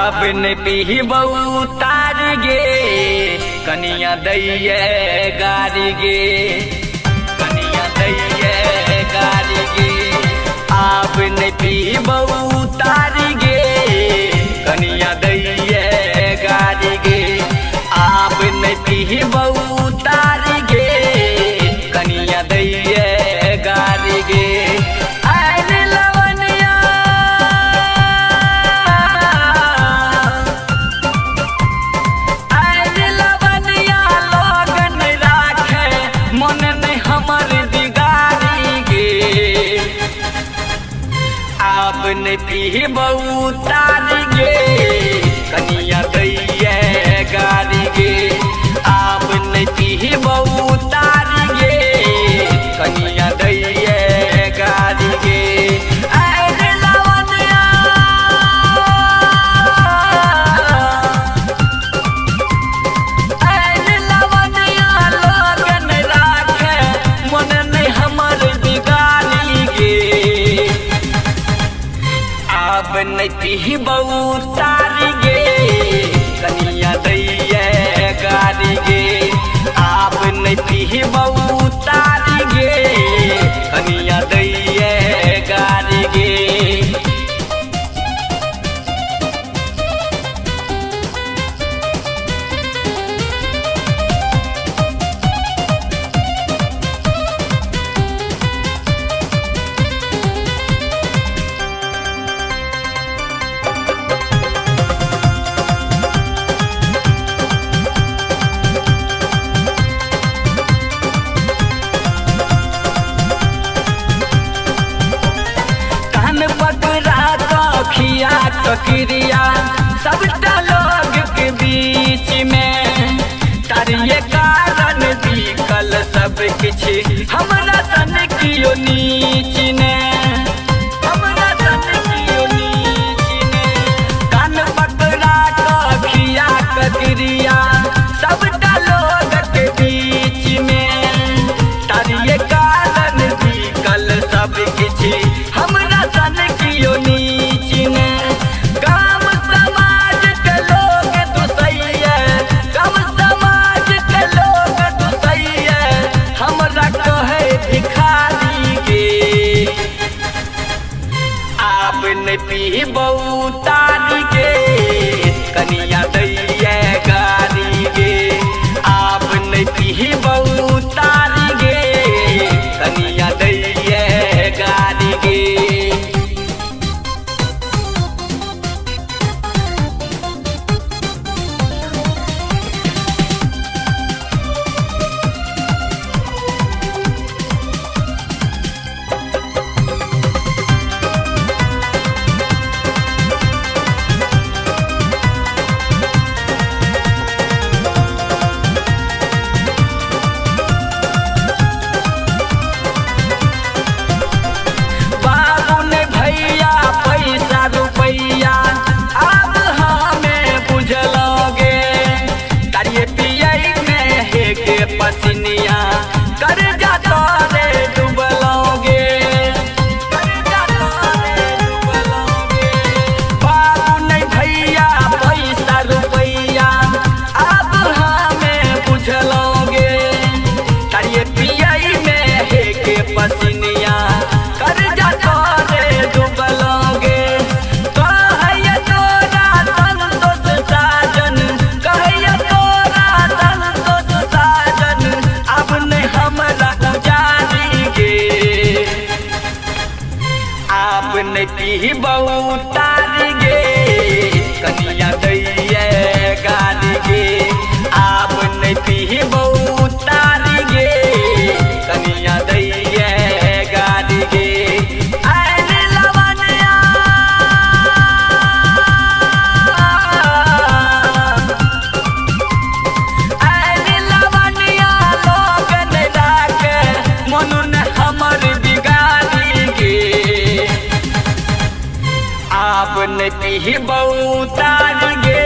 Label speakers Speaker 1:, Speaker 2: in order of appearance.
Speaker 1: अब न पीबऊ तार गे कनिया दैये गारी गे, कनिया दैये गारी गे। अब न पीबऊ तार गे कनिया दैये गारी गे, अब न पीबऊ तार गे कनिया दैये गारी गे। अब न पीबऊ तार गे कनिया दैये गारी गे, अब न पीबऊ तार गे कनिया दैये गारी गे। अब न पीबऊ तार गे कनिया दैये गारी गे, अब न पीबऊ तार गे कनिया दैये गारी गे। खिया कक्रिया सबटा लोग के बीच में तारिये कारण बिकल सब किछ हमरा सन कियो नीच ने, हमरा सन कियो नीच ने। कान पकड़ा खिया कक्रिया सबटा लोग के बीच में तारिये कारण बिकल सब किछ हमरा सन कियो नीच। काम समाज के लोग दुसैया, काम समाज के लोग दुसैया हमरा कहे भिखारी गे। अब न पीबऊ तार गे कनिया दैये गारी गे, अब न पीबऊ तार गे कनिया दैये गारी गे। पसिनिया कर जाता रे डूबलोगे, कर जाता रे डूबलोगे। बाबू नहीं भैया पैसा रुपैया अब हमें बुझलोगे, करिए पियाई में है के पसिनिया कर जाता रे डूबलोगे। कहिए तोरा संतोष साजन, कहिए तोरा संतोष साजन अब न हमरा उजारी गे। अब न पीबऊ तार गे कनिया दैये गारी गे, अब न पीबऊ तार गे कनिया दैये गारी गे। अब न पीबऊ तार गे